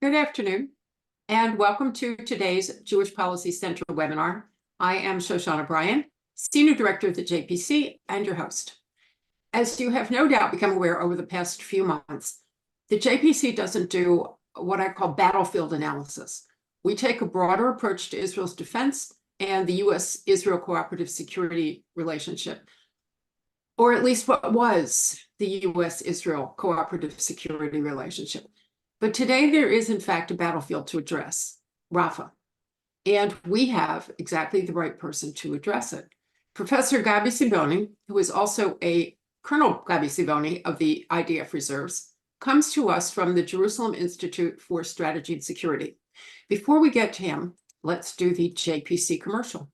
Good afternoon, and welcome to today's Jewish Policy Center webinar. I am Shoshana Bryan, Senior Director of the JPC and your host. As you have no doubt become aware over the past few months, the JPC doesn't do what I call battlefield analysis. We take a broader approach to Israel's defense and the U.S.-Israel cooperative security relationship, or at least what was the U.S.-Israel cooperative security relationship. But today there is, in fact, a battlefield to address, Rafah. And we have exactly the right person to address it. Professor Gabi Siboni, who is also a Colonel Gabi Siboni of the IDF Reserves, comes to us from the Jerusalem Institute for Strategy and Security. Before we get to him, let's do the JPC commercial.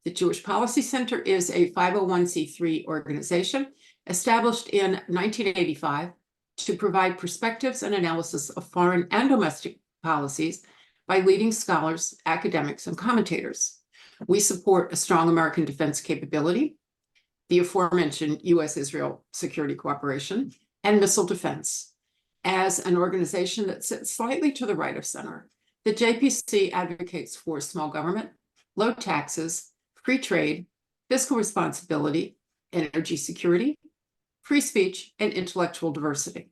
The Jewish Policy Center is a 501c3 organization established in 1985 to provide perspectives and analysis of foreign and domestic policies by leading scholars, academics, and commentators. We support a strong American defense capability, the aforementioned U.S.-Israel security cooperation, and missile defense. As an organization that sits slightly to the right of center, the JPC advocates for small government, low taxes, free trade, fiscal responsibility, energy security, free speech, and intellectual diversity.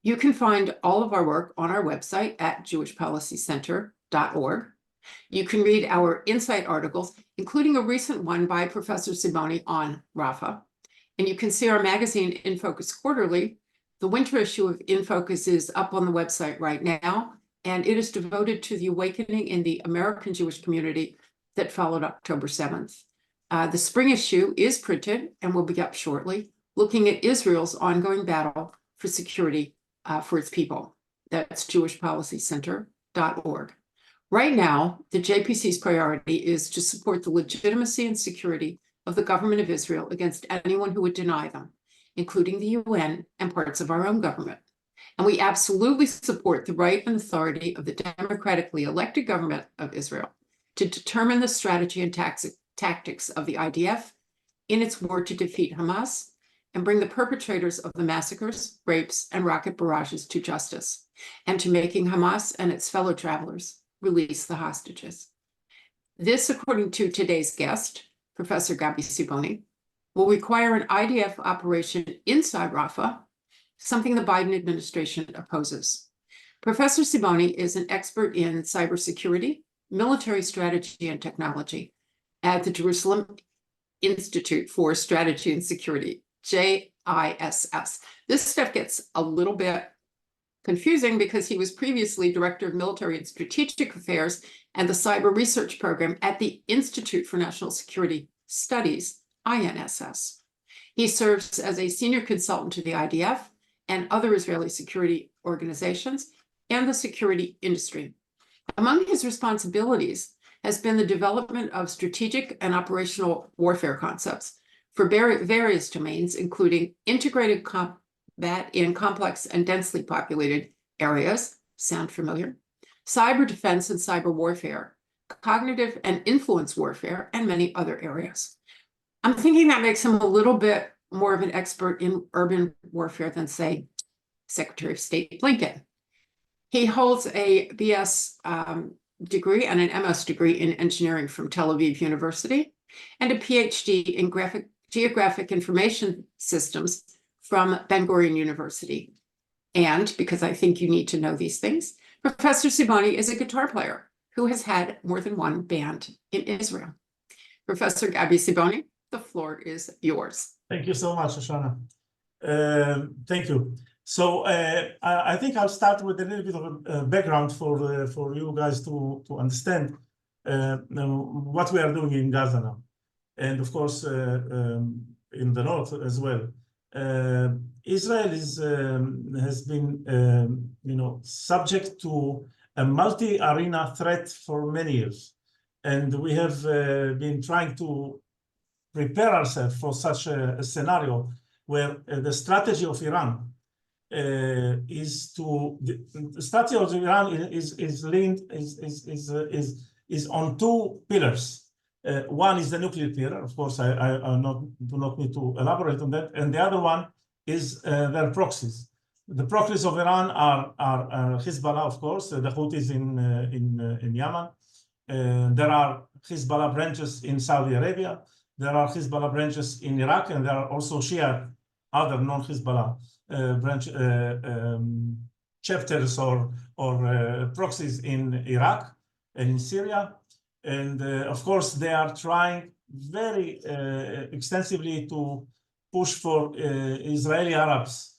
You can find all of our work on our website at jewishpolicycenter.org. You can read our insight articles, including a recent one by Professor Siboni on Rafah. And you can see our magazine, In Focus Quarterly. The winter issue of In Focus is up on the website right now, and it is devoted to the awakening in the American Jewish community that followed October 7th. The spring issue is printed and will be up shortly, looking at Israel's ongoing battle for security for its people. That's jewishpolicycenter.org. Right now, the JPC's priority is to support the legitimacy and security of the government of Israel against anyone who would deny them, including the UN and parts of our own government. And we absolutely support the right and authority of the democratically elected government of Israel to determine the strategy and tactics of the IDF in its war to defeat Hamas and bring the perpetrators of the massacres, rapes, and rocket barrages to justice, and to making Hamas and its fellow travelers release the hostages. This, according to today's guest, Professor Gabi Siboni, will require an IDF operation inside Rafah, something the Biden administration opposes. Professor Siboni is an expert in cybersecurity, military strategy, and technology at the Jerusalem Institute for Strategy and Security, JISS. This stuff gets a little bit confusing because he was previously Director of Military and Strategic Affairs and the Cyber Research Program at the Institute for National Security Studies, INSS. He serves as a senior consultant to the IDF and other Israeli security organizations and the security industry. Among his responsibilities has been the development of strategic and operational warfare concepts for various domains, including integrated combat in complex and densely populated areas, sound familiar, cyber defense and cyber warfare, cognitive and influence warfare, and many other areas. I'm thinking that makes him a little bit more of an expert in urban warfare than, say, Secretary of State Blinken. He holds a BS degree and an MS degree in engineering from Tel Aviv University and a PhD in geographic information systems from Ben-Gurion University. And because I think you need to know these things, Professor Siboni is a guitar player who has had more than one band in Israel. Professor Gabi Siboni, the floor is yours. Thank you so much, Shoshana. Thank you. So I think I'll start with a little bit of a background for you guys to understand what we are doing in Gaza now, and of course in the north as well. Israel has been subject to a multi-arena threat for many years, and we have been trying to prepare ourselves for such a scenario where the strategy of Iran is on two pillars. One is the nuclear pillar. Of course, I do not need to elaborate on that. And the other one is their proxies. The proxies of Iran are Hezbollah, of course, the Houthis in Yemen. There are Hezbollah branches in Saudi Arabia. There are Hezbollah branches in Iraq, and there are also Shia, other non-Hezbollah branch chapters or proxies in Iraq and in Syria. And of course, they are trying very extensively to push for Israeli Arabs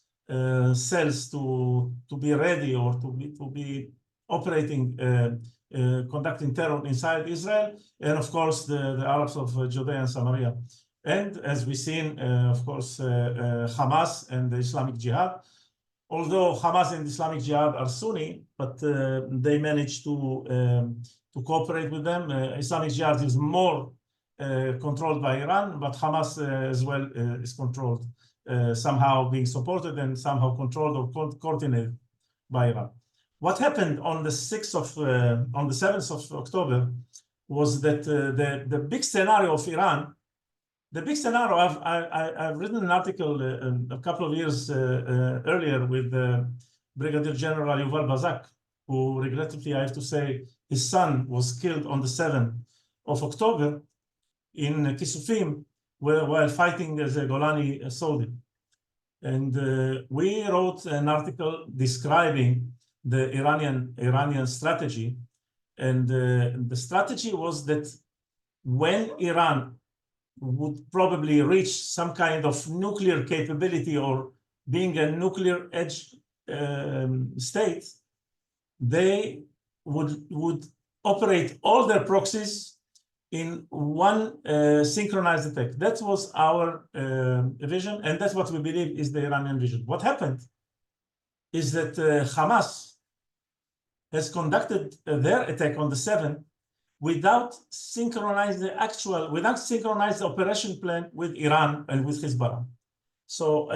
cells to be ready or to be operating, conducting terror inside Israel, and of course the Arabs of Judea and Samaria. And as we've seen, of course, Hamas and the Islamic Jihad. Although Hamas and Islamic Jihad are Sunni, but they managed to cooperate with them. Islamic Jihad is more controlled by Iran, but Hamas as well is controlled, somehow being supported and somehow controlled or coordinated by Iran. What happened on the 7th of October was that the big scenario of Iran, the big scenario, I've written an article a couple of years earlier with Brigadier General Yuval Bazak, who regrettably, I have to say, his son was killed on the 7th of October in Kisufim while fighting as a Golani soldier. And we wrote an article describing the Iranian strategy. And the strategy was that when Iran would probably reach some kind of nuclear capability or being a nuclear edge state, they would operate all their proxies in one synchronized attack. That was our vision, and that's what we believe is the Iranian vision. What happened is that Hamas has conducted their attack on the 7th without synchronized the operation plan with Iran and with Hezbollah. So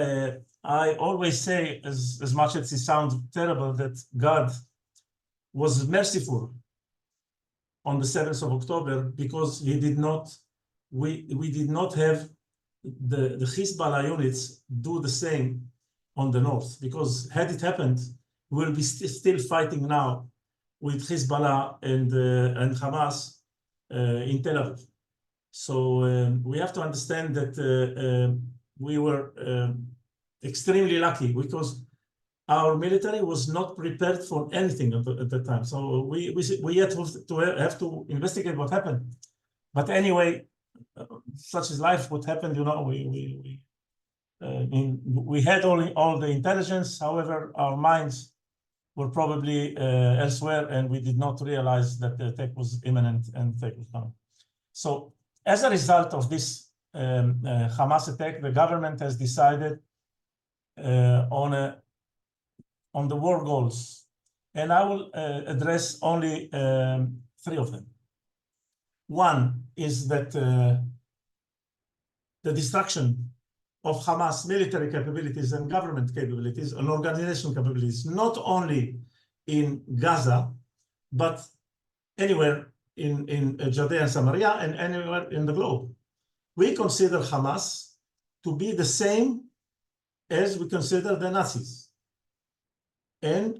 I always say, as much as it sounds terrible, that God was merciful on the 7th of October because we did not have the Hezbollah units do the same on the north. Because had it happened, we'll be still fighting now with Hezbollah and Hamas in Tel Aviv. So we have to understand that we were extremely lucky because our military was not prepared for anything at that time. So we yet have to investigate what happened. But anyway, such is life. What happened, you know, we had all the intelligence. However, our minds were probably elsewhere, and we did not realize that the attack was imminent and the attack was coming. So as a result of this Hamas attack, the government has decided on the war goals. And I will address only 3 of them. One is that the destruction of Hamas military capabilities and government capabilities and organization capabilities, not only in Gaza, but anywhere in Judea and Samaria and anywhere in the globe. We consider Hamas to be the same as we consider the Nazis. And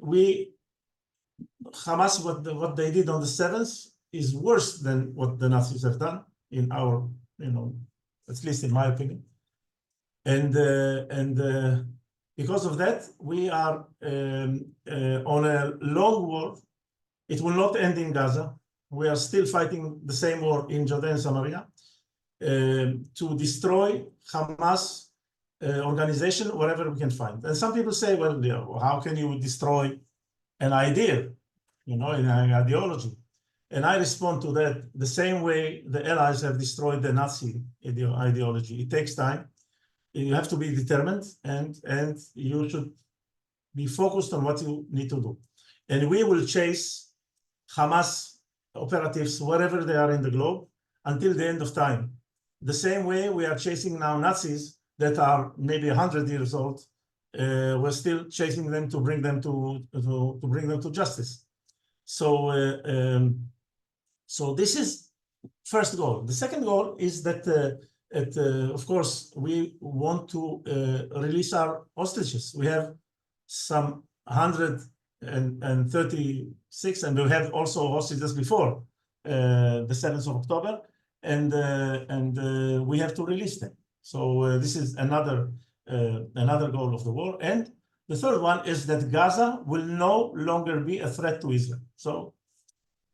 Hamas, what they did on the 7th is worse than what the Nazis have done in our, at least in my opinion. And because of that, we are on a long war. It will not end in Gaza. We are still fighting the same war in Judea and Samaria to destroy Hamas organization wherever we can find. And some people say, well, how can you destroy an idea, an ideology? And I respond to that the same way the Allies have destroyed the Nazi ideology. It takes time. You have to be determined, and you should be focused on what you need to do. And we will chase Hamas operatives wherever they are in the globe until the end of time. The same way we are chasing now Nazis that are maybe 100 years old. We're still chasing them to bring them to justice. So so this is first goal. The second goal is that of course we want to release our hostages. We have some 136, and we had also hostages before the 7th of October, and we have to release them. So this is another goal of the war. And the third one is that Gaza will no longer be a threat to Israel. So,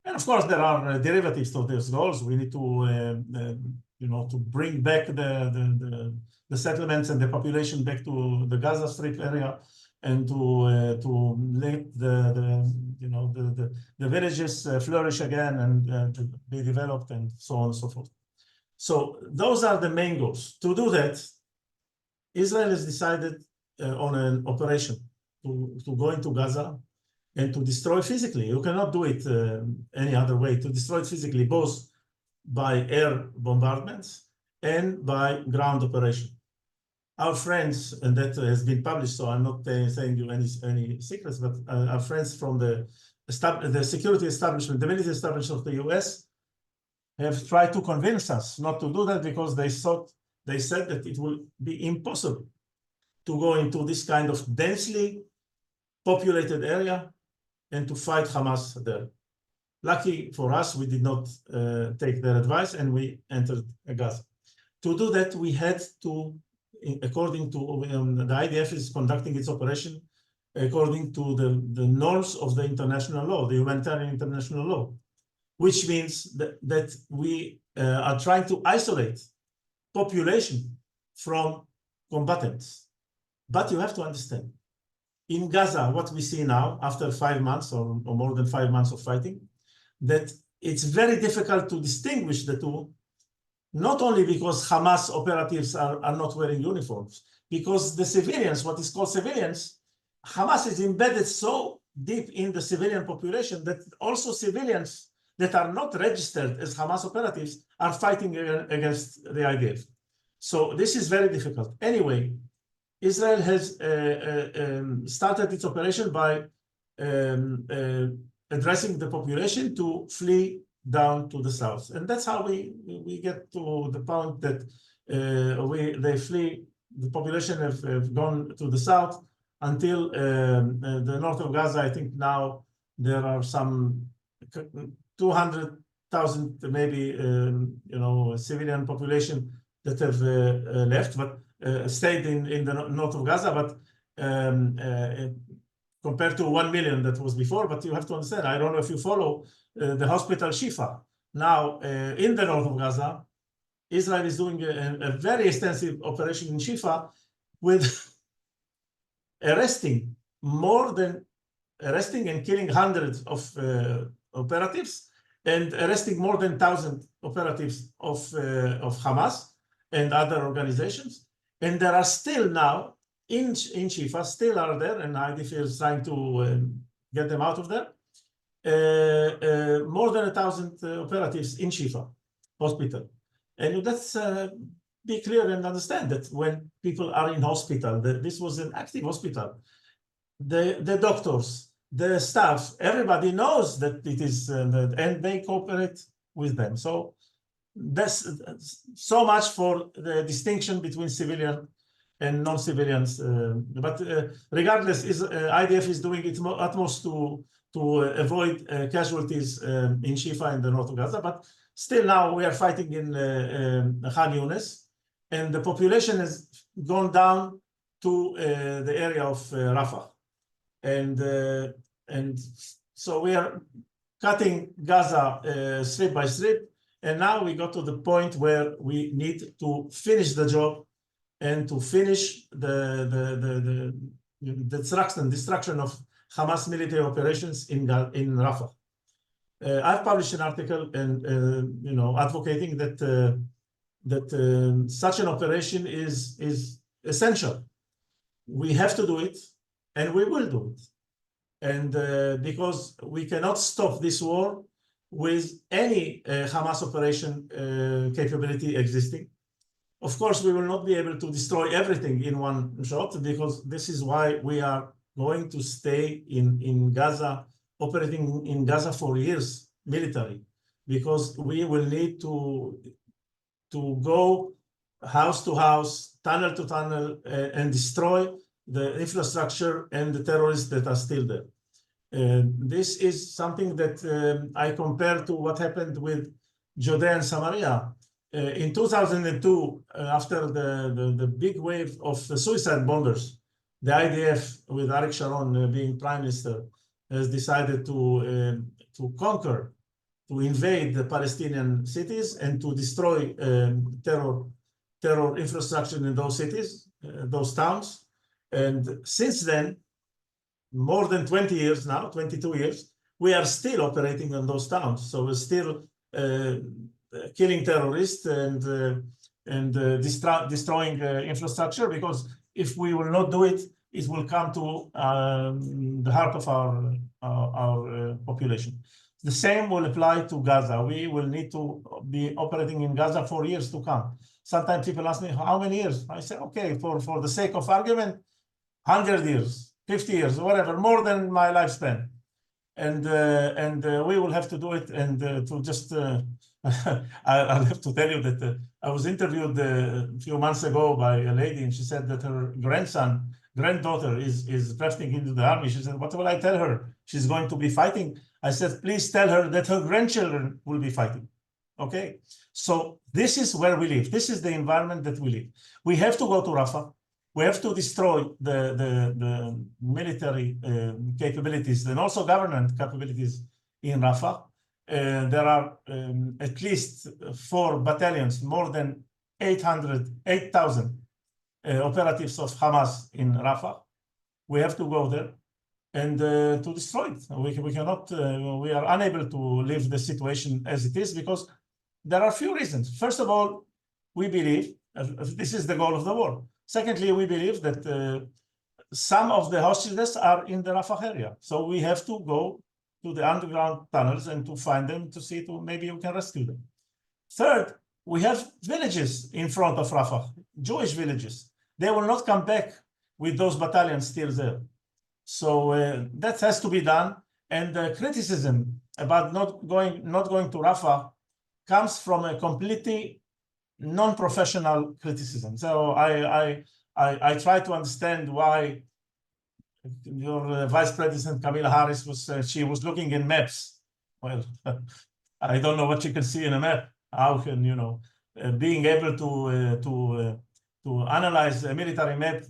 and of course, there are derivatives to these goals. We need to, to bring back the settlements and the population back to the Gaza Strip area, and to let the villages flourish again and to be developed, and so on and so forth. So those are the main goals. To do that, Israel has decided on an operation to go into Gaza and to destroy physically. You cannot do it any other way. To destroy it physically, both by air bombardments and by ground operation. Our friends, and that has been published, so I'm not saying you any secrets, but our friends from the security establishment, the military establishment of the US, have tried to convince us not to do that, because they said that it will be impossible to go into this kind of densely populated area and to fight Hamas there. Lucky for us, we did not take their advice, and we entered Gaza. To do that, we had to, according to the IDF is conducting its operation according to the norms of the international law, the humanitarian international law, which means that we are trying to isolate population from combatants. But you have to understand, in Gaza, what we see now, after 5 months or more than 5 months of fighting, that it's very difficult to distinguish the two, not only because Hamas operatives are not wearing uniforms, because the civilians, what is called civilians, Hamas is embedded so deep in the civilian population that also civilians that are not registered as Hamas operatives are fighting against the IDF. So this is very difficult. Anyway, Israel has started its operation by addressing the population to flee down to the south. And that's how we get to the point that they flee, the population have gone to the south until the north of Gaza. I think now there are some 200,000 maybe, civilian population that have left, but stayed in the north of Gaza, but compared to 1 million that was before. But you have to understand, I don't know if you follow the hospital Shifa. Now, in the north of Gaza, Israel is doing a very extensive operation in Shifa with arresting and killing hundreds of operatives, and arresting more than 1,000 operatives of Hamas and other organizations. And there are still now in Shifa, still are there, and IDF is trying to get them out of there, more than 1,000 operatives in Shifa hospital. And that's be clear and understand that when people are in hospital, this was an active hospital. The doctors, the staff, everybody knows that it is, and they cooperate with them. So that's so much for the distinction between civilian and non-civilians. But regardless, IDF is doing its utmost to avoid casualties in Shifa in the north of Gaza. But still now we are fighting in Khan Yunis, and the population has gone down to the area of Rafah. And so we are cutting Gaza strip by strip. And now we got to the point where we need to finish the job and to finish the destruction of Hamas military operations in Rafah. I've published an article and advocating that such an operation is essential. We have to do it, and we will do it. And because we cannot stop this war with any Hamas operation capability existing. Of course, we will not be able to destroy everything in one shot, because this is why we are going to stay in Gaza, operating in Gaza for years, military, because we will need to go house to house, tunnel to tunnel, and destroy the infrastructure and the terrorists that are still there. This is something that I compare to what happened with Judea and Samaria. In 2002, after the big wave of suicide bombers, the IDF, with Arik Sharon being prime minister, has decided to conquer, to invade the Palestinian cities and to destroy terror infrastructure in those cities, those towns. And since then, more than 20 years now, 22 years, we are still operating on those towns. So we're still killing terrorists and destroying infrastructure, because if we will not do it, it will come to the heart of our population. The same will apply to Gaza. We will need to be operating in Gaza for years to come. Sometimes people ask me, how many years? I say, okay, for the sake of argument, 100 years, 50 years, whatever, more than my lifespan. And we will have to do it. And to just, I'll have to tell you that I was interviewed a few months ago by a lady, and she said that her granddaughter is drafting into the army. She said, what will I tell her? She's going to be fighting. I said, please tell her that her grandchildren will be fighting. Okay, so this is where we live. This is the environment that we live. We have to go to Rafah. We have to destroy the military capabilities and also government capabilities in Rafah. There are at least 4 battalions, more than 8,000 operatives of Hamas in Rafah. We have to go there and to destroy it. We cannot, we are unable to leave the situation as it is, because there are a few reasons. First of all, we believe this is the goal of the war. Secondly, we believe that some of the hostages are in the Rafah area. So we have to go to the underground tunnels and to find them, to see to maybe we can rescue them. Third, we have villages in front of Rafah, Jewish villages. They will not come back with those battalions still there. So that has to be done. And the criticism about not going to Rafah comes from a completely non-professional criticism. So I try to understand why your Vice President Kamala Harris she was looking in maps. Well, I don't know what you can see in a map. How can, you know, being able to analyze a military map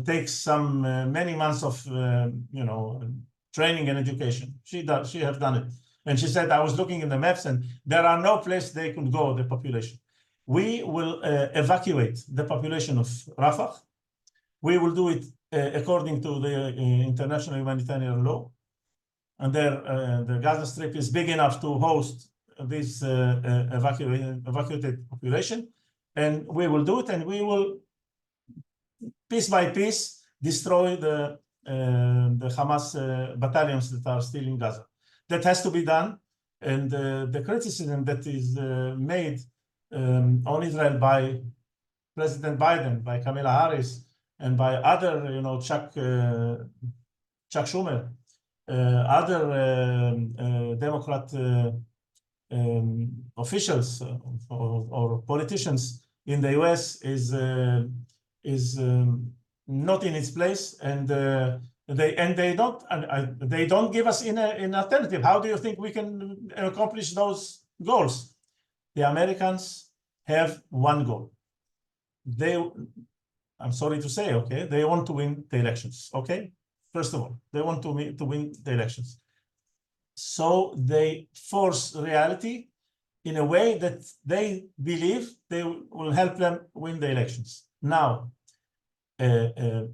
takes some many months of you know, training and education. She has done it, and she said, I was looking in the maps and there are no place they could go, the population. We will evacuate the population of Rafah. We will do it according to the international humanitarian law. And there, the Gaza Strip is big enough to host this evacuated population. And we will do it, and we will, piece by piece, destroy the Hamas battalions that are still in Gaza. That has to be done. And the criticism that is made on Israel by President Biden, by Kamala Harris, and by other, you know, Chuck Schumer, other Democrat officials or politicians in the US is not in its place, and they don't give us an alternative. How do you think we can accomplish those goals? The Americans have one goal. I'm sorry to say, okay, they want to win the elections, okay? First of all, they want to win the elections. So they force reality in a way that they believe they will help them win the elections. Now, to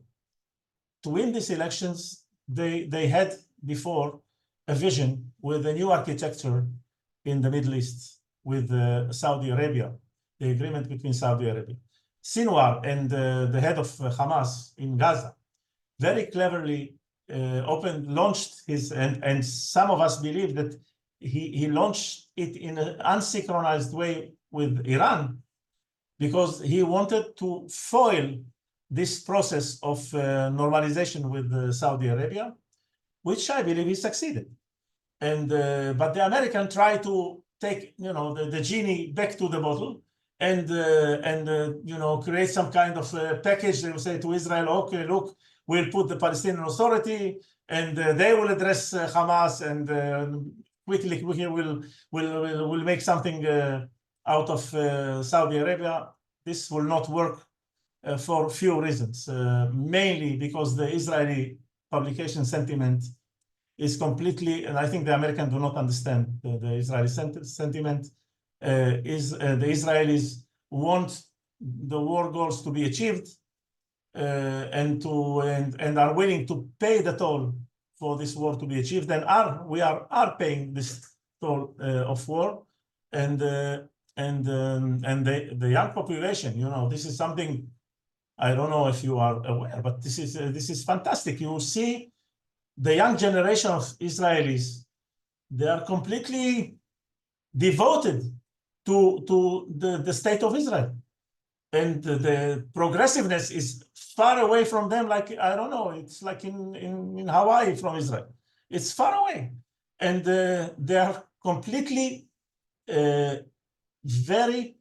win these elections, they had before a vision with a new architecture in the Middle East with Saudi Arabia, the agreement between Saudi Arabia. Sinwar and the head of Hamas in Gaza very cleverly launched his, and some of us believe that he launched it in an unsynchronized way with Iran, because he wanted to foil this process of normalization with Saudi Arabia, which I believe he succeeded. And but the American tried to take, you know, the genie back to the bottle, and you know, create some kind of package. They will say to Israel, okay, look, we'll put the Palestinian Authority, and they will address Hamas, and quickly we'll make something out of Saudi Arabia. This will not work for a few reasons, mainly because the Israeli publication sentiment is completely, and I think the Americans do not understand the Israeli sentiment, is the Israelis want the war goals to be achieved, and are willing to pay the toll for this war to be achieved, and we are paying this toll of war, and the young population, you know, this is something I don't know if you are aware, but this is fantastic. You will see the young generation of Israelis; they are completely devoted to the state of Israel. And the progressiveness is far away from them, like, I don't know, it's like in Hawaii from Israel. It's far away. And they are completely very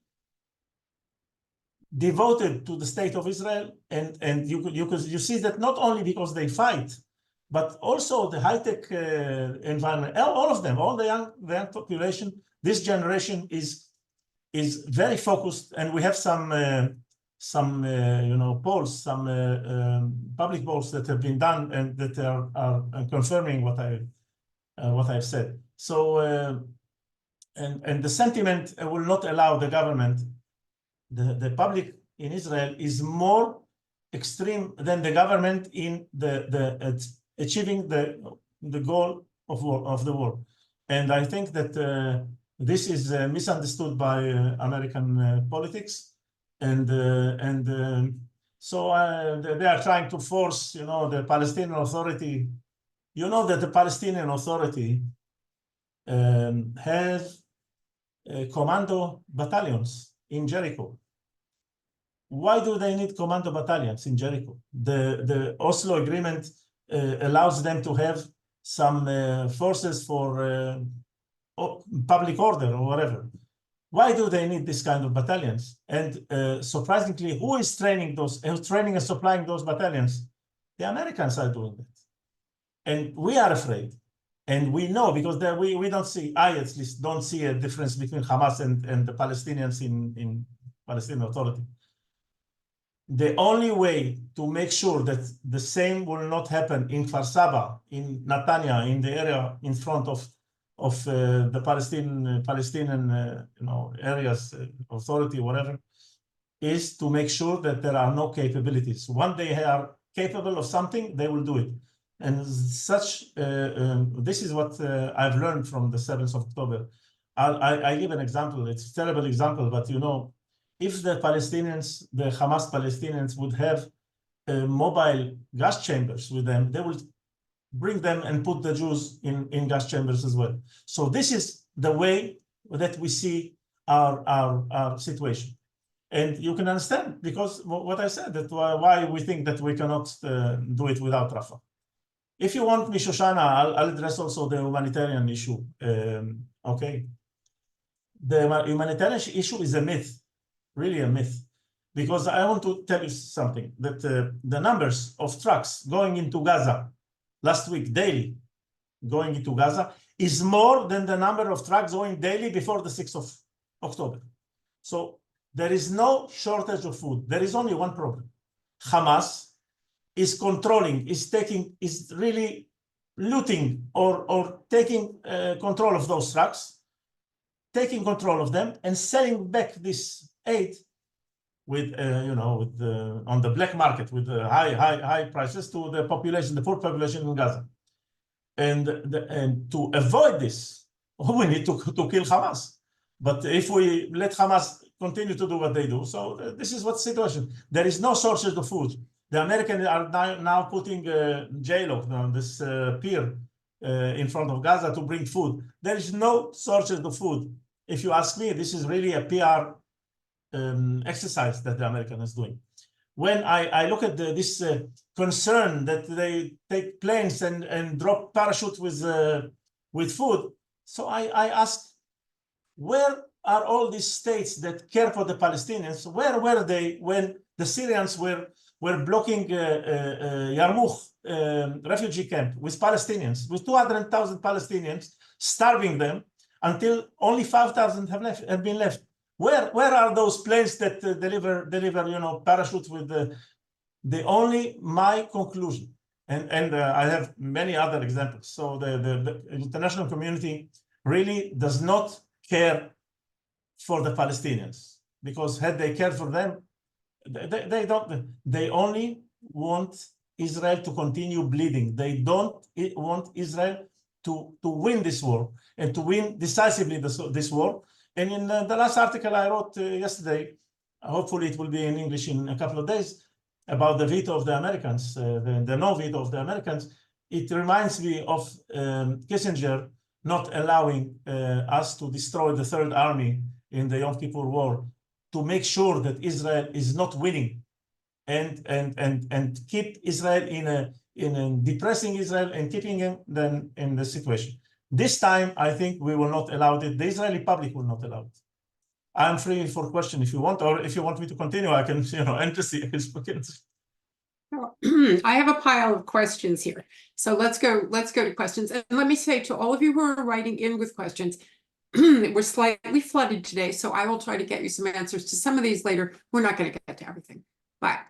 devoted to the state of Israel. And you see that not only because they fight, but also the high-tech environment, all of them, all the young population, this generation is very focused, and we have some polls, some public polls that have been done and that are confirming what I've said. So and the sentiment will not allow the government. The public in Israel is more extreme than the government in achieving the goal of the war, and I think that. This is misunderstood by American politics, and so they are trying to force, you know, the Palestinian Authority. You know that the Palestinian Authority has commando battalions in Jericho. Why do they need commando battalions in Jericho? The Oslo Agreement allows them to have some forces for public order or whatever. Why do they need this kind of battalions? And surprisingly, who is training and supplying those battalions? The Americans are doing that. And we are afraid. And we know, because we don't see, I at least don't see a difference between Hamas and the Palestinians in Palestinian Authority. The only way to make sure that the same will not happen in Kfar Saba, in Netanya, in the area in front of the Palestinian areas, authority, whatever, is to make sure that there are no capabilities. When they are capable of something, they will do it. And this is what I've learned from the 7th of October. I give an example. It's a terrible example, but you know, if the Palestinians, the Hamas Palestinians, would have mobile gas chambers with them, they will bring them and put the Jews in gas chambers as well. So this is the way that we see our situation. And you can understand, because what I said, that why we think that we cannot do it without Rafah. If you want me, Shoshana, I'll address also the humanitarian issue. Okay. The humanitarian issue is a myth, really a myth. Because I want to tell you something, that the numbers of trucks going into Gaza last week, daily, going into Gaza, is more than the number of trucks going daily before the 6th of October. So there is no shortage of food. There is only one problem. Hamas is controlling, is really looting or taking control of those trucks, taking control of them and selling back this aid with on the black market with high prices to the population, the poor population in Gaza. And to avoid this, we need to kill Hamas. But if we let Hamas continue to do what they do, so this is what the situation. There is no shortage of food. The Americans are now putting J-Lo on this pier in front of Gaza to bring food. There is no shortage of food. If you ask me, this is really a PR exercise that the American is doing. When I look at this concern that they take planes and drop parachute with food, so I ask, where are all these states that care for the Palestinians? Where were they when the Syrians were were blocking Yarmouk refugee camp with Palestinians, with 200,000 Palestinians, starving them until only 5,000 have been left. Where are those planes that deliver parachutes with the only my conclusion? And I have many other examples. So the international community really does not care for the Palestinians, because had they cared for them, they don't. They only want Israel to continue bleeding. They don't want Israel to win this war and to win decisively this war. And in the last article I wrote yesterday, hopefully it will be in English in a couple of days, about the veto of the Americans, the no veto of the Americans, it reminds me of Kissinger not allowing us to destroy the Third Army in the Yom Kippur War, to make sure that Israel is not winning, and keep Israel in depressing Israel and keeping them in the situation. This time, I think we will not allow it. The Israeli public will not allow it. I'm free for question if you want, or if you want me to continue, I can, end the I have a pile of questions here. So let's go to questions. And let me say to all of you who are writing in with questions, we're slightly flooded today, so I will try to get you some answers to some of these later. We're not going to get to everything. But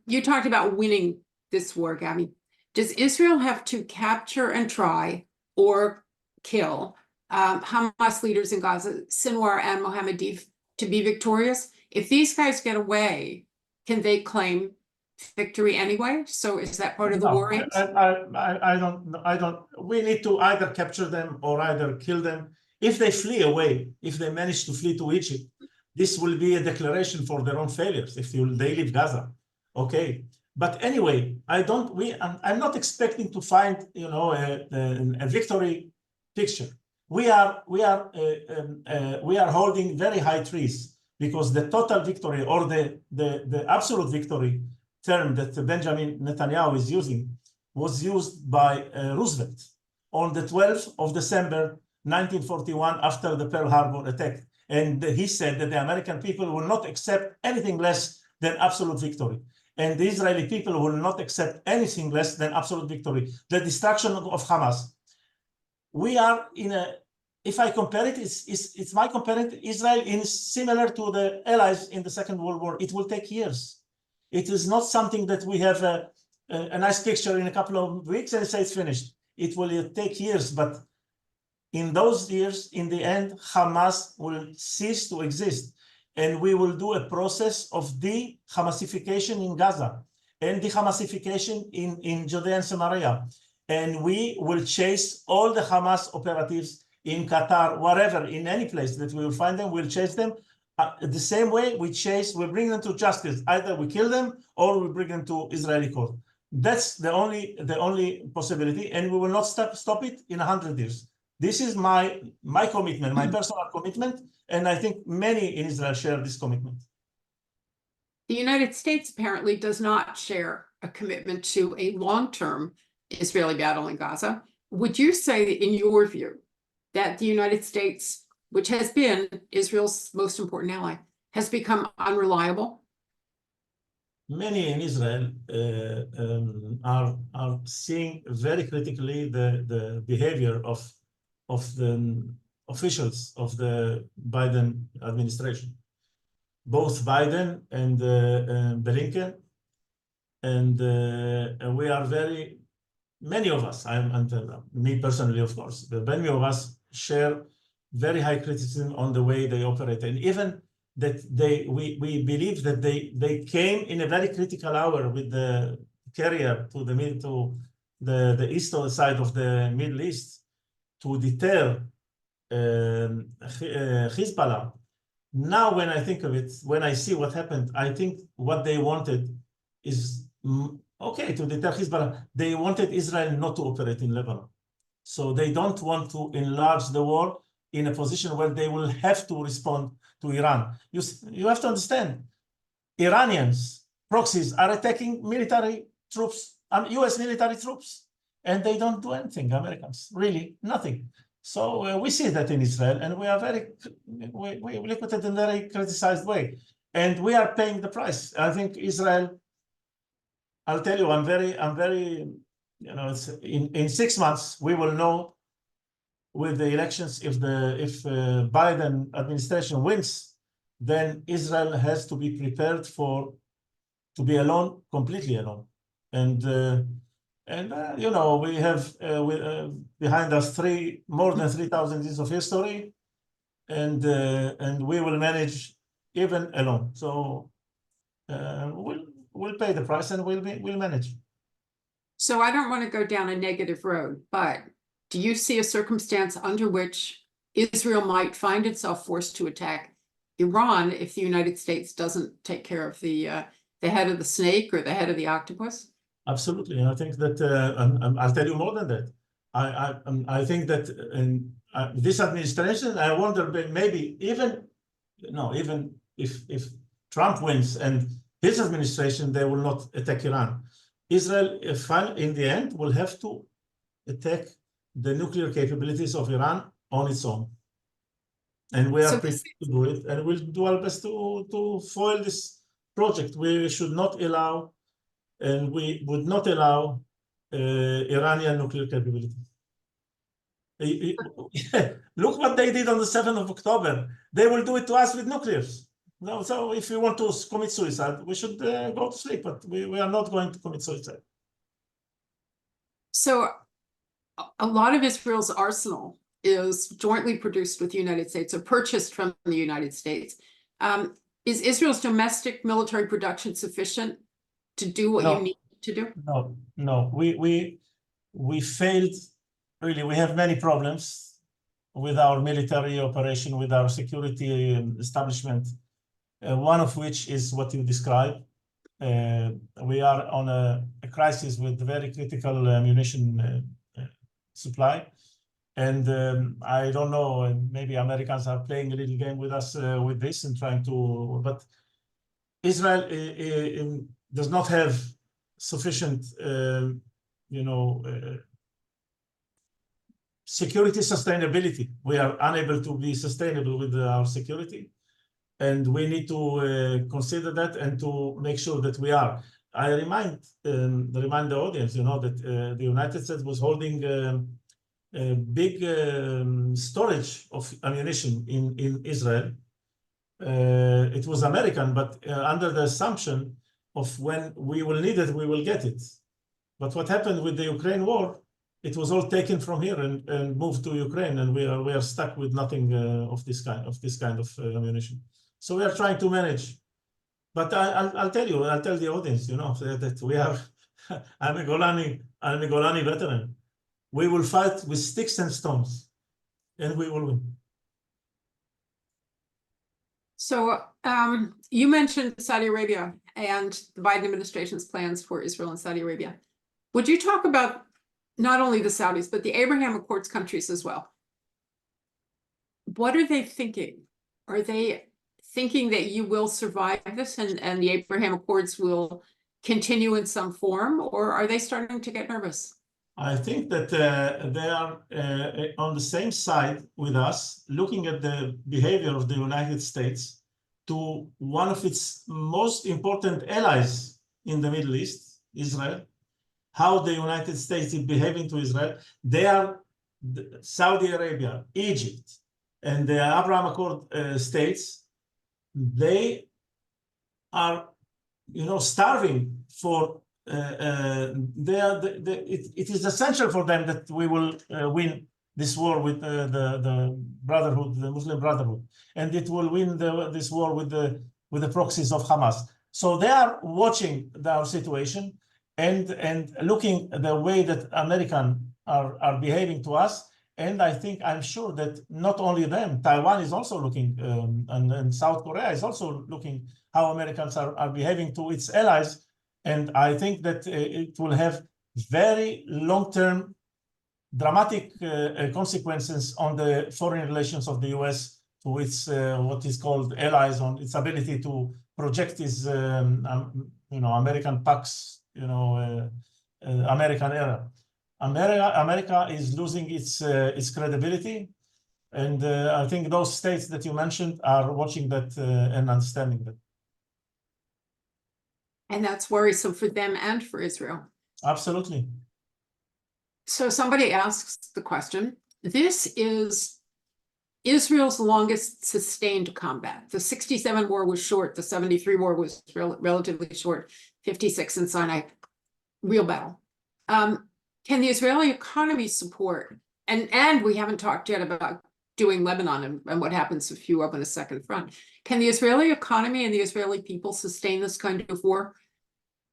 you talked about winning this war, Gabi. Does Israel have to capture and try or kill Hamas leaders in Gaza, Sinwar and Mohammed Deif, to be victorious? If these guys get away, can they claim victory anyway? So is that part of the war aims? I don't. We need to either capture them or either kill them. If they flee away, if they manage to flee to Egypt, this will be a declaration for their own failures. If they leave Gaza, okay. But anyway, I'm not expecting to find, a victory picture. We are holding very high trees, because the total victory, or the absolute victory term that Benjamin Netanyahu is using, was used by Roosevelt on the 12th of December 1941, after the Pearl Harbor attack. And he said that the American people will not accept anything less than absolute victory. And the Israeli people will not accept anything less than absolute victory. The destruction of Hamas. We are in a, if I compare it, it's my comparing Israel is similar to the Allies in the Second World War. It will take years. It is not something that we have a nice picture in a couple of weeks and say it's finished. It will take years, but in those years, in the end, Hamas will cease to exist. And we will do a process of de-Hamasification in Gaza and de-Hamasification in Judea and Samaria. And we will chase all the Hamas operatives in Qatar, wherever, in any place that we will find them, we'll chase them. The same way we bring them to justice. Either we kill them or we bring them to Israeli court. That's the only possibility, and we will not stop it in 100 years. This is my commitment, my personal commitment, and I think many in Israel share this commitment. The United States apparently does not share a commitment to a long-term Israeli battle in Gaza. Would you say, in your view, that the United States, which has been Israel's most important ally, has become unreliable? Many in Israel are seeing very critically the behavior of the officials of the Biden administration, both Biden and Blinken, and we are many of us, me personally, of course, but many of us share very high criticism on the way they operate, and even that we believe that they came in a very critical hour with the carrier to the east side of the Middle East to deter Hezbollah. Now, when I think of it, when I see what happened, I think what they wanted is, okay, to deter Hezbollah. They wanted Israel not to operate in Lebanon. So they don't want to enlarge the war in a position where they will have to respond to Iran. You have to understand, Iranians, proxies, are attacking military troops, US military troops, and they don't do anything, Americans, really, nothing. So we see that in Israel, and we are we look at it in a very criticized way, and we are paying the price. I think Israel I'll tell you, I'm very, it's in 6 months we will know with the elections if Biden administration wins, then Israel has to be prepared to be alone, completely alone, and we have behind us more than 3,000 years of history, and we will manage even alone. So we'll pay the price and we'll manage. So I don't want to go down a negative road, but do you see a circumstance under which Israel might find itself forced to attack Iran if the United States doesn't take care of the head of the snake or the head of the octopus? Absolutely. I think that I'll tell you more than that. I think that in this administration, I wonder maybe even if Trump wins and his administration, they will not attack Iran. Israel, in the end, will have to attack the nuclear capabilities of Iran on its own. And we are prepared to do it, and we'll do our best to foil this project. We should not allow, and we would not allow Iranian nuclear capability. Look what they did on the 7th of October. They will do it to us with nuclears. No, so if we want to commit suicide, we should go to sleep, but we are not going to commit suicide. So a lot of Israel's arsenal is jointly produced with the United States or purchased from the United States. Is Israel's domestic military production sufficient to do what you need to do? No. We failed. Really, we have many problems with our military operation, with our security establishment. One of which is what you described. We are on a crisis with very critical ammunition supply. And I don't know, maybe Americans are playing a little game with us with this and trying to, but Israel does not have sufficient, security sustainability. We are unable to be sustainable with our security. And we need to consider that and to make sure that we are. I remind the audience, that the United States was holding a big storage of ammunition in Israel. It was American, but under the assumption of when we will need it, we will get it. But what happened with the Ukraine war, it was all taken from here and moved to Ukraine, and we are stuck with nothing of this kind of ammunition. So we are trying to manage. But I'll tell the audience, that we are. I'm a Golani veteran. We will fight with sticks and stones, and we will win. So you mentioned Saudi Arabia and the Biden administration's plans for Israel and Saudi Arabia. Would you talk about not only the Saudis, but the Abraham Accords countries as well? What are they thinking? Are they thinking that you will survive this and the Abraham Accords will continue in some form, or are they starting to get nervous? I think that they are on the same side with us, looking at the behavior of the United States to one of its most important allies in the Middle East, Israel, how the United States is behaving to Israel. They are Saudi Arabia, Egypt, and the Abraham Accord states. They are, starving for. It is essential for them that we will win this war with the Brotherhood, the Muslim Brotherhood, and it will win this war with the proxies of Hamas. So they are watching our situation and looking at the way that Americans are behaving to us. And I'm sure that not only them, Taiwan is also looking, and South Korea is also looking how Americans are behaving to its allies. And I think that it will have very long-term dramatic consequences on the foreign relations of the US to its what is called allies, on its ability to project its American Pax, American era. America is losing its credibility, and I think those states that you mentioned are watching that and understanding that. And that's worrisome for them and for Israel. Absolutely. So somebody asks the question, this is Israel's longest sustained combat. The 67 war was short. The 73 war was relatively short. 56 in Sinai, real battle. Can the Israeli economy support? And we haven't talked yet about doing Lebanon and what happens if you open a second front. Can the Israeli economy and the Israeli people sustain this kind of war?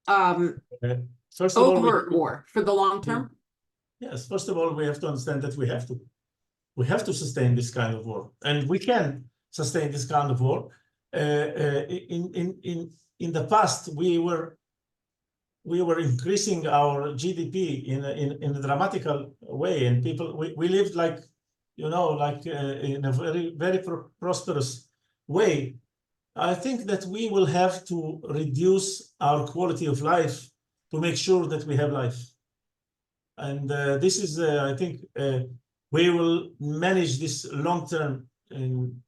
First of all, Overt war for the long term? Yes, first of all, we have to understand that we have to sustain this kind of war, and we can sustain this kind of war. In the past, we were increasing our GDP in a dramatical way, and we lived like, you know, like in a very prosperous way. I think that we will have to reduce our quality of life to make sure that we have life. And this is, I think, we will manage this long-term and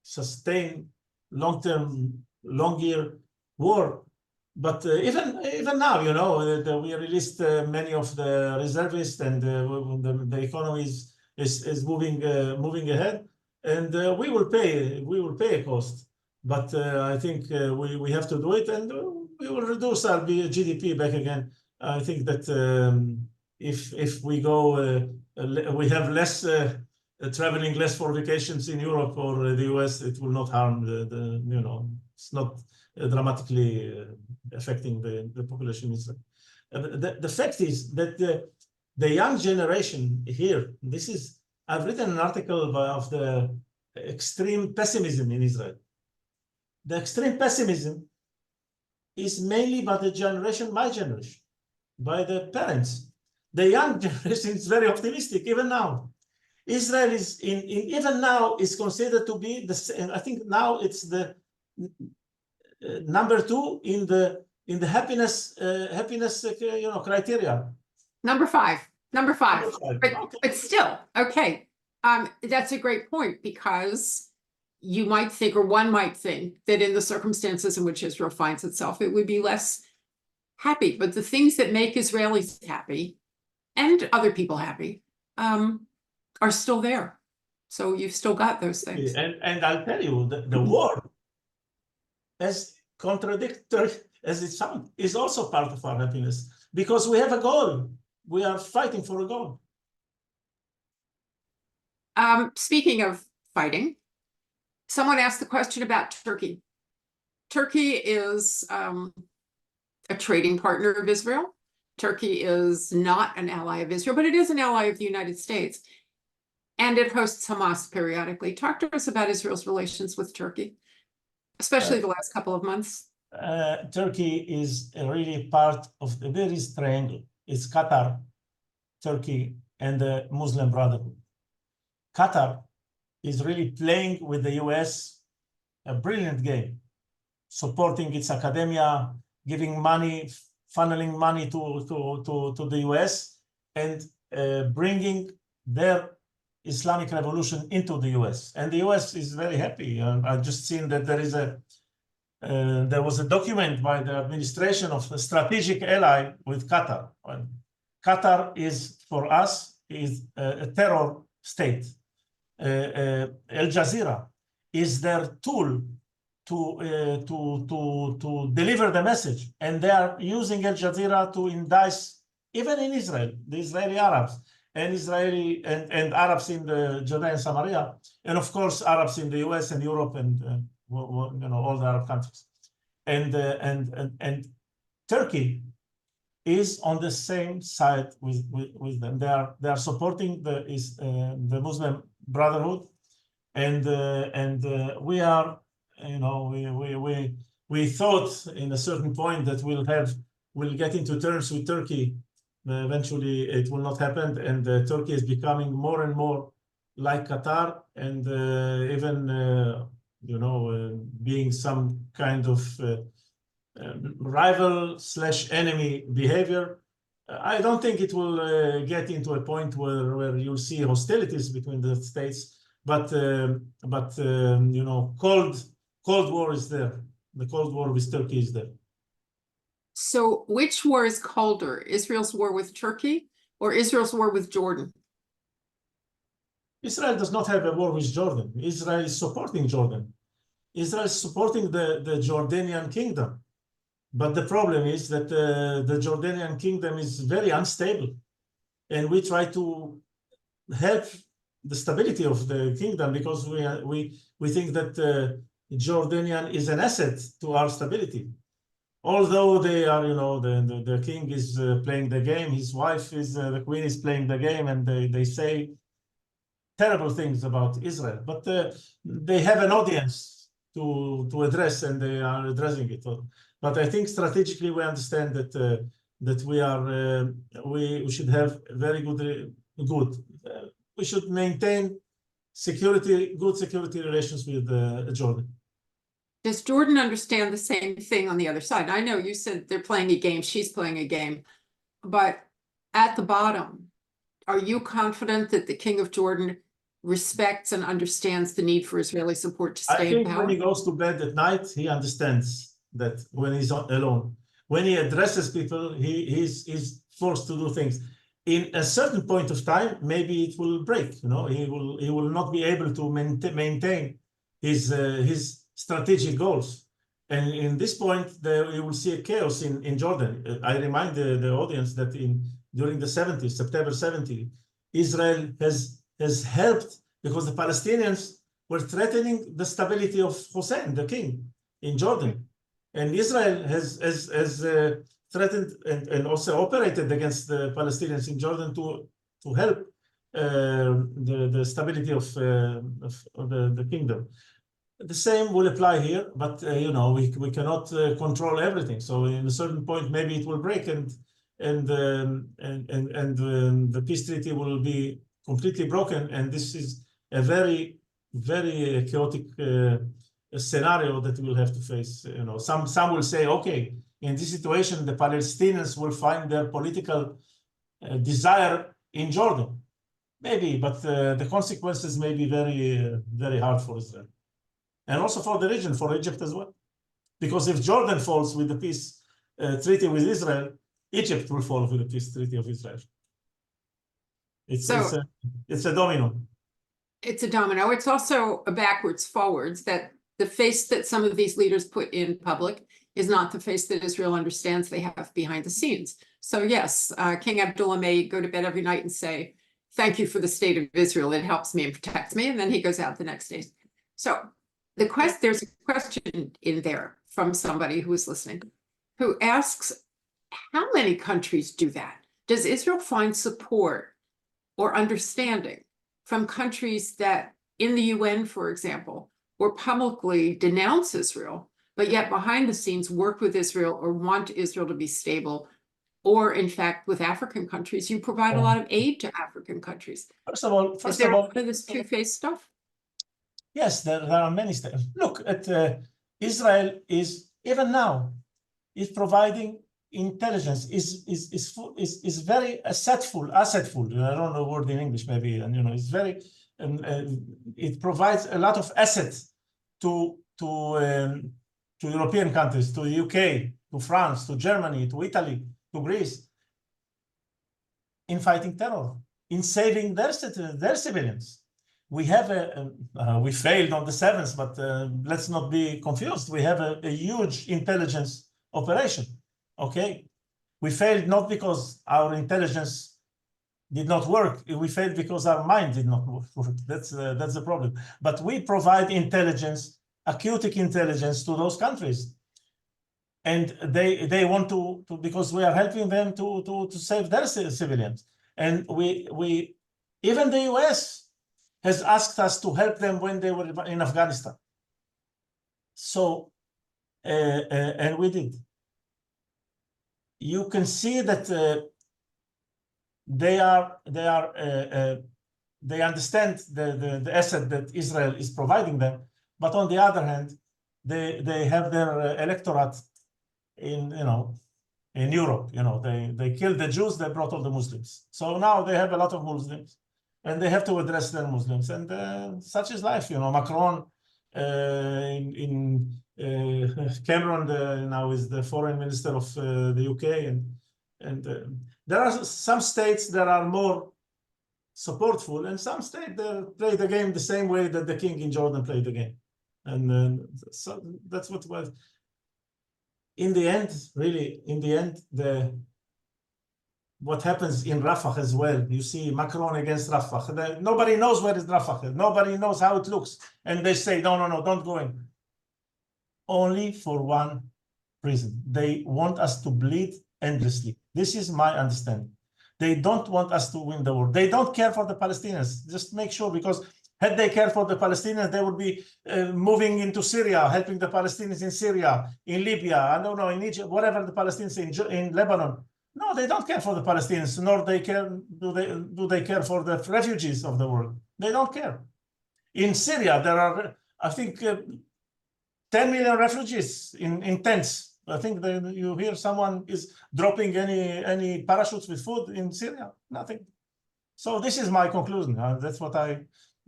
sustain long-term, long-year war. But even now, you know, we released many of the reservists, and the economy is moving ahead, and we will pay a cost. But I think we have to do it, and we will reduce our GDP back again. I think that if we go, we have less traveling, less for vacations in Europe or the US, it will not harm the you know, it's not dramatically affecting the population in Israel. The fact is that the young generation here, I've written an article of the extreme pessimism in Israel. The extreme pessimism is mainly by the generation, my generation, by the parents. The young generation is very optimistic, even now. Israel is even now is considered to be I think now it's the number 2 in the happiness you know, criteria. Number five. Okay. But still, okay. That's a great point, because you might think, or one might think, that in the circumstances in which Israel finds itself, it would be less happy. But the things that make Israelis happy and other people happy are still there. So you've still got those things. And I'll tell you, the war, as contradictory as it sounds, is also part of our happiness, because we have a goal. We are fighting for a goal. Speaking of fighting, someone asked the question about Turkey. Turkey is a trading partner of Israel. Turkey is not an ally of Israel, but it is an ally of the United States. And it hosts Hamas periodically. Talk to us about Israel's relations with Turkey, especially the last couple of months. Turkey is really part of the various triangle. It's Qatar, Turkey, and the Muslim Brotherhood. Qatar is really playing with the US a brilliant game, supporting its academia, giving money, funneling money to the US, and bringing their Islamic revolution into the US. And the US is very happy. I've just seen that there was a document by the administration of a strategic ally with Qatar. Qatar is, for us, is a terror state. Al Jazeera is their tool to deliver the message, and they are using Al Jazeera to indict, even in Israel, the Israeli Arabs, and Israeli and Arabs in the Judea and Samaria, and of course Arabs in the US and Europe and you know, all the Arab countries, and Turkey is on the same side with them. They are supporting the Muslim Brotherhood, and we are, you know, we thought in a certain point that we'll get into terms with Turkey. Eventually, it will not happen, and Turkey is becoming more and more like Qatar, and even you know, being some kind of rival/enemy behavior. I don't think it will get into a point where you'll see hostilities between the states, but you know, cold war is there. The Cold War with Turkey is there. So which war is colder, Israel's war with Turkey or Israel's war with Jordan? Israel does not have a war with Jordan. Israel is supporting Jordan. Israel is supporting the Jordanian kingdom. But the problem is that the Jordanian kingdom is very unstable. And we try to help the stability of the kingdom because we think that Jordanian is an asset to our stability. Although they are, the king is playing the game, his wife is, the queen is playing the game, and they say terrible things about Israel, but they have an audience to address, and they are addressing it. But I think strategically we understand that we should have very good. We should maintain good security relations with Jordan. Does Jordan understand the same thing on the other side? I know you said they're playing a game, she's playing a game, but at the bottom, are you confident that the king of Jordan respects and understands the need for Israeli support to stay in power? I think when he goes to bed at night, he understands that when he's alone. When he addresses people, he's forced to do things. In a certain point of time, maybe it will break. He will not be able to maintain his strategic goals. And in this point, you will see a chaos in Jordan. I remind the audience that during the 70s, September 70, Israel has helped because the Palestinians were threatening the stability of Hussein, the king, in Jordan. And Israel has threatened and also operated against the Palestinians in Jordan to help the stability of the kingdom. The same will apply here, but we cannot control everything. So in a certain point, maybe it will break, and the peace treaty will be completely broken. And this is a very, very chaotic scenario that we'll have to face. Some will say, okay, in this situation, the Palestinians will find their political desire in Jordan, maybe, but the consequences may be very, very hard for Israel. And also for the region, for Egypt as well. Because if Jordan falls with the peace treaty with Israel, Egypt will fall with the peace treaty of Israel. It's a domino. It's a domino. It's also a backwards forwards, that the face that some of these leaders put in public is not the face that Israel understands they have behind the scenes. So yes, King Abdullah may go to bed every night and say, thank you for the state of Israel. It helps me and protects me. And then he goes out the next day. So there's a question in there from somebody who is listening, who asks, how many countries do that? Does Israel find support or understanding from countries that in the UN, for example, or publicly denounce Israel, but yet behind the scenes work with Israel or want Israel to be stable? Or in fact, with African countries, you provide a lot of aid to African countries. First of all, this two-faced stuff? Yes, there are many steps. Look at Israel is even now is providing intelligence, is very assetful. I don't know the word in English, maybe, and it's very it provides a lot of assets to European countries, to the UK, to France, to Germany, to Italy, to Greece, in fighting terror, in saving their civilians. We have we failed on the 7th, but let's not be confused. We have a huge intelligence operation. Okay, we failed not because our intelligence did not work. We failed because our mind did not work. That's the problem. But we provide intelligence, acoustic intelligence, to those countries, and they want to because we are helping them to save their civilians. And we even the US has asked us to help them when they were in Afghanistan. So, and we did. You can see that they understand the asset that Israel is providing them, but on the other hand, they have their electorate in Europe. They killed the Jews, they brought all the Muslims. So now they have a lot of Muslims, and they have to address their Muslims, and such is life. Macron Cameron now is the foreign minister of the UK, and there are some states that are more supportful, and some states that play the game the same way that the king in Jordan played the game, and so that's what was. In the end, really, in the end, what happens in Rafah as well. You see Macron against Rafah. Nobody knows where is Rafah. Nobody knows how it looks. And they say, no, don't go in. Only for one reason. They want us to bleed endlessly. This is my understanding. They don't want us to win the war. They don't care for the Palestinians. Just make sure, because had they cared for the Palestinians, they would be moving into Syria, helping the Palestinians in Syria, in Libya, I don't know, in Egypt, whatever the Palestinians in Lebanon. No, they don't care for the Palestinians, nor do they care for the refugees of the world. They don't care. In Syria, there are, I think, 10 million refugees in tents. I think you hear someone is dropping any parachutes with food in Syria. Nothing. So this is my conclusion. That's what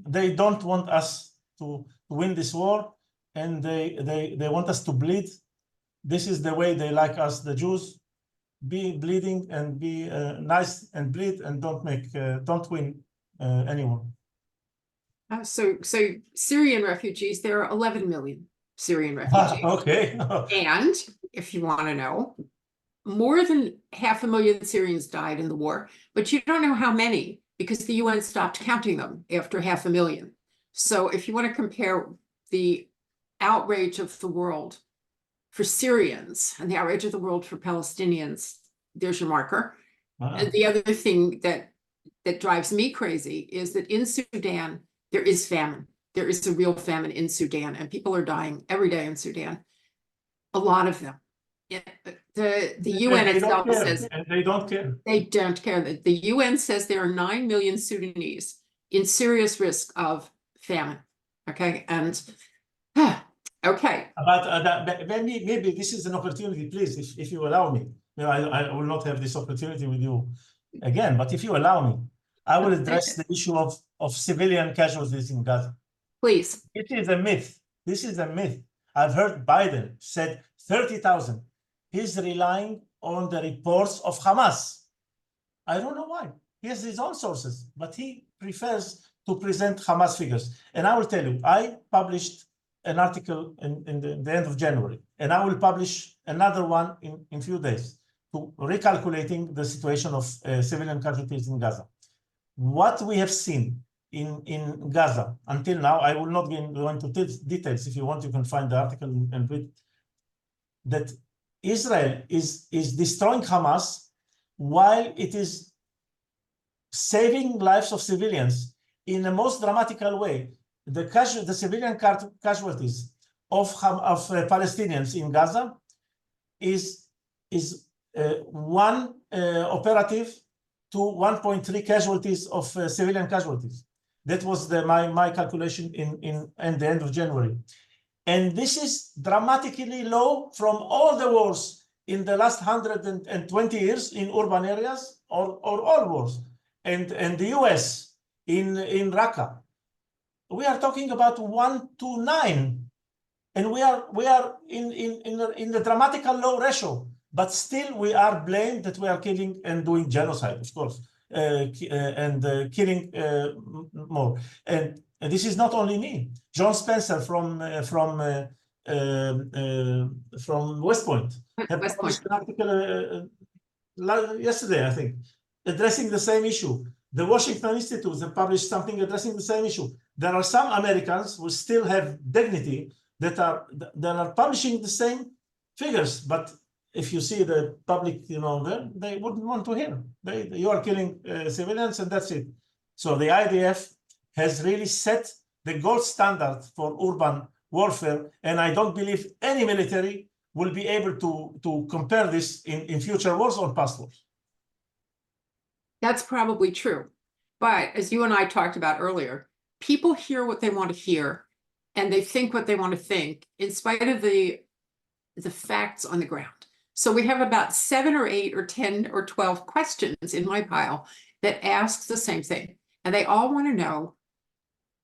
they don't want us to win this war, and they want us to bleed. This is the way they like us, the Jews. Be bleeding and be nice and bleed, and don't win anyone. So Syrian refugees, there are 11 million Syrian refugees. Okay. And if you want to know, more than 500,000 Syrians died in the war, but you don't know how many, because the UN stopped counting them after 500,000. So if you want to compare the outrage of the world for Syrians and the outrage of the world for Palestinians, there's your marker. Wow. And the other thing that drives me crazy is that in Sudan, there is famine. There is a real famine in Sudan, and people are dying every day in Sudan. A lot of them. The UN itself says, and they don't care. They don't care. The UN says there are 9 million Sudanese in serious risk of famine. Okay, and okay. But maybe this is an opportunity, please, if you allow me. You know, I will not have this opportunity with you again, but if you allow me, I will address the issue of civilian casualties in Gaza. Please. It is a myth. This is a myth. I've heard Biden said 30,000. He's relying on the reports of Hamas. I don't know why. He has his own sources, but he prefers to present Hamas figures. And I will tell you, I published an article in the end of January, and I will publish another one in a few days to recalculating the situation of civilian casualties in Gaza. What we have seen in Gaza until now, I will not go into details. If you want, you can find the article and read that Israel is destroying Hamas while it is saving lives of civilians in the most dramatical way. The civilian casualties of Palestinians in Gaza is one operative to 1.3 casualties of civilian casualties. That was my calculation in the end of January. And this is dramatically low from all the wars in the last 120 years in urban areas, or all wars. And the US in Raqqa, we are talking about 1 to 9, and we are in the dramatical low ratio. But still, we are blamed that we are killing and doing genocide, of course, and killing more. And this is not only me. John Spencer from West Point published an article yesterday, I think, addressing the same issue. The Washington Institute have published something addressing the same issue. There are some Americans who still have dignity that are publishing the same figures, but if you see the public, they wouldn't want to hear. You are killing civilians, and that's it. So the IDF has really set the gold standard for urban warfare, and I don't believe any military will be able to compare this in future wars or past wars. That's probably true. But as you and I talked about earlier, people hear what they want to hear, and they think what they want to think, in spite of the facts on the ground. So we have about 7 or 8 or 10 or 12 questions in my pile that asks the same thing. And they all want to know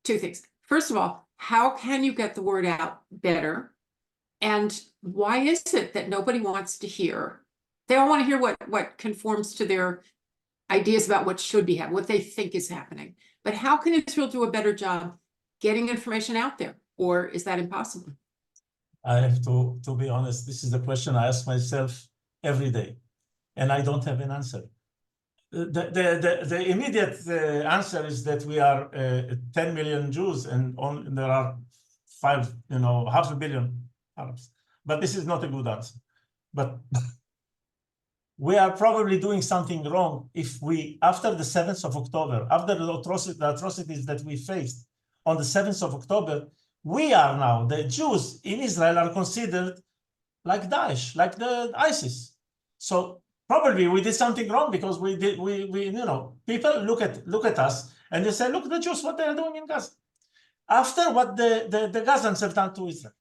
2 things. First of all, How can you get the word out better? And why is it that nobody wants to hear? They all want to hear what conforms to their ideas about what should be happening, what they think is happening. But how can Israel do a better job getting information out there? Or is that impossible? I have to be honest, this is the question I ask myself every day, and I don't have an answer. The immediate answer is that we are 10 million Jews and there are half a billion Arabs. But this is not a good answer. But we are probably doing something wrong if we, after the 7th of October, after the atrocities that we faced on the 7th of October, we are now, the Jews in Israel are considered like Daesh, like the ISIS. So probably we did something wrong because we people look at us and they say, look, the Jews, what they are doing in Gaza. After what the Gazans have done to Israel.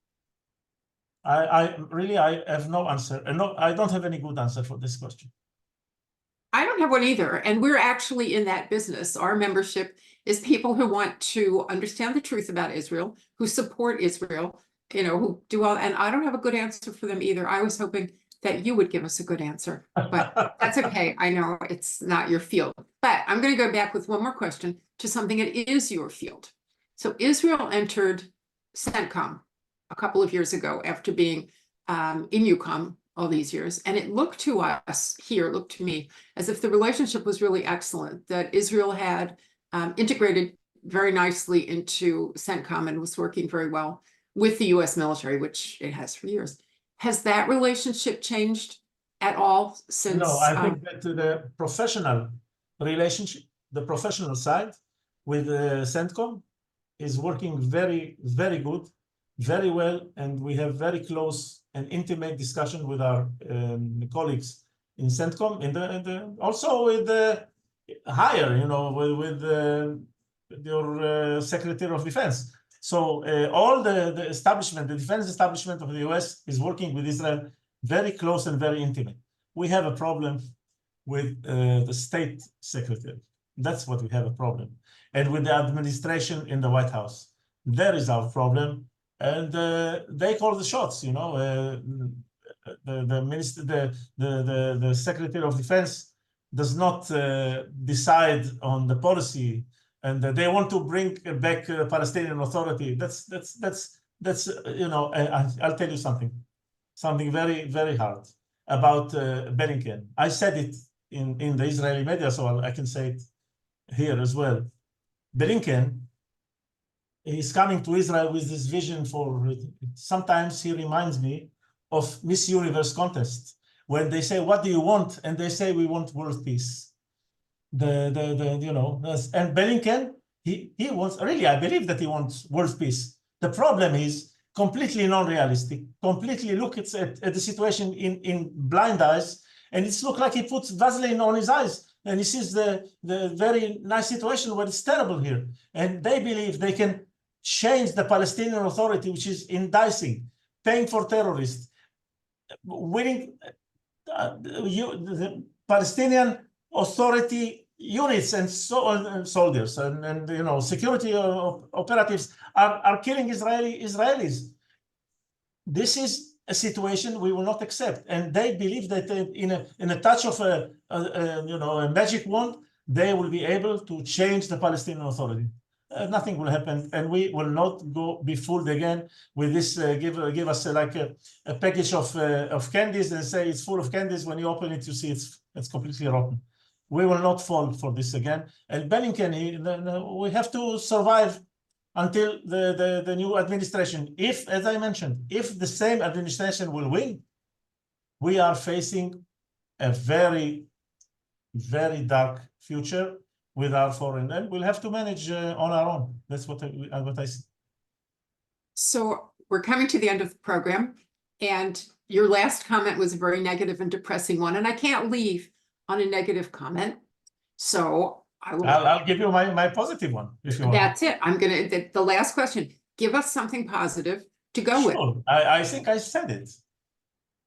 I really have no answer. And no, I don't have any good answer for this question. I don't have one either. And we're actually in that business. Our membership is people who want to understand the truth about Israel, who support Israel, who do all, and I don't have a good answer for them either. I was hoping that you would give us a good answer, but that's okay. I know it's not your field, but I'm going to go back with one more question to something that is your field. So Israel entered CENTCOM a couple of years ago after being in EUCOM all these years. And it looked to us here, looked to me, as if the relationship was really excellent, that Israel had integrated very nicely into CENTCOM and was working very well with the US military, which it has for years. Has that relationship changed at all since? No, I think that the professional relationship, the professional side with CENTCOM is working very, very good, very well, and we have very close and intimate discussion with our colleagues in CENTCOM, and also with the higher, with your Secretary of Defense. So all the establishment, the defense establishment of the US is working with Israel very close and very intimate. We have a problem with the State Secretary. That's what we have a problem. And with the administration in the White House. There is our problem. And they call the shots, the minister, the Secretary of Defense does not decide on the policy, and they want to bring back Palestinian Authority. That's I'll tell you something very, very hard about Blinken. I said it in the Israeli media, so I can say it here as well. Blinken, he's coming to Israel with this vision for, sometimes he reminds me of Miss Universe contest, when they say, what do you want? And they say, we want world peace. And Blinken, he wants, really, I believe that he wants world peace. The problem is completely non-realistic, completely look at the situation in blind eyes, and it's look like he puts Vaseline on his eyes, and he sees the very nice situation where it's terrible here. And they believe they can change the Palestinian Authority, which is indicting, paying for terrorists, winning the Palestinian Authority units and soldiers and security operatives are killing Israelis. This is a situation we will not accept, and they believe that in a touch of a magic wand, they will be able to change the Palestinian Authority. Nothing will happen, and we will not be fooled again with this. Give us like a package of candies and say it's full of candies. When you open it, you see it's completely rotten. We will not fall for this again. And Blinken, we have to survive until the new administration. If, as I mentioned, if the same administration will win, we are facing a very, very dark future with our foreign, and we'll have to manage on our own. That's what I see. So we're coming to the end of the program, and your last comment was a very negative and depressing one, and I can't leave on a negative comment. So I'll give you my positive one if you want. That's it. I'm gonna the last question. Give us something positive to go with. I think I said it.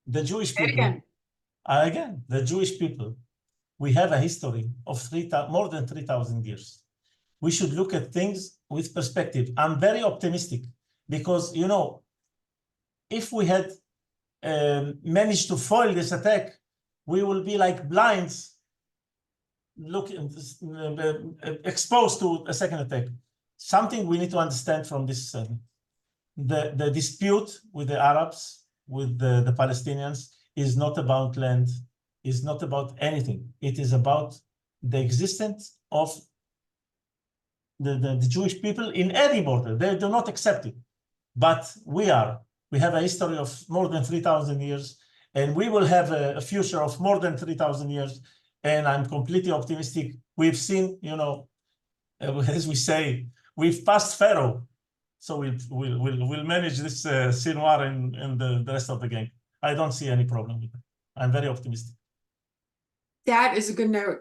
The Jewish people. Again, the Jewish people. We have a history of more than 3,000 years. we should look at things with perspective. I'm very optimistic because, you know, if we had managed to foil this attack, we will be like blinds, exposed to a second attack. Something we need to understand from this, the dispute with the Arabs, with the Palestinians, is not about land, is not about anything. It is about the existence of the Jewish people in any border. They do not accept it. But we have a history of more than 3,000 years, and we will have a future of more than 3,000 years. And I'm completely optimistic. We've seen, you know, as we say, we've passed Pharaoh. So we'll manage this Sinwar in the rest of the game. I don't see any problem with it. I'm very optimistic. That is a good note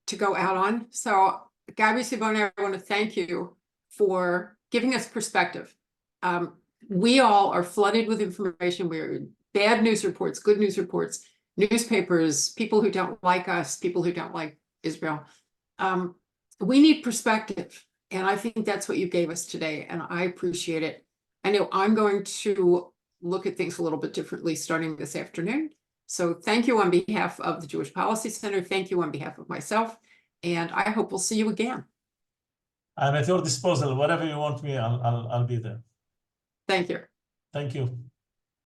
to go out on. So, Gabi Siboni, I want to thank you for giving us perspective. We all are flooded with information. We're bad news reports, good news reports, newspapers, people who don't like us, people who don't like Israel. We need perspective. And I think that's what you gave us today. And I appreciate it. I know I'm going to look at things a little bit differently starting this afternoon. So thank you on behalf of the Jewish Policy Center. Thank you on behalf of myself. And I hope we'll see you again. I'm at your disposal. Whatever you want me, I'll be there. Thank you. Thank you.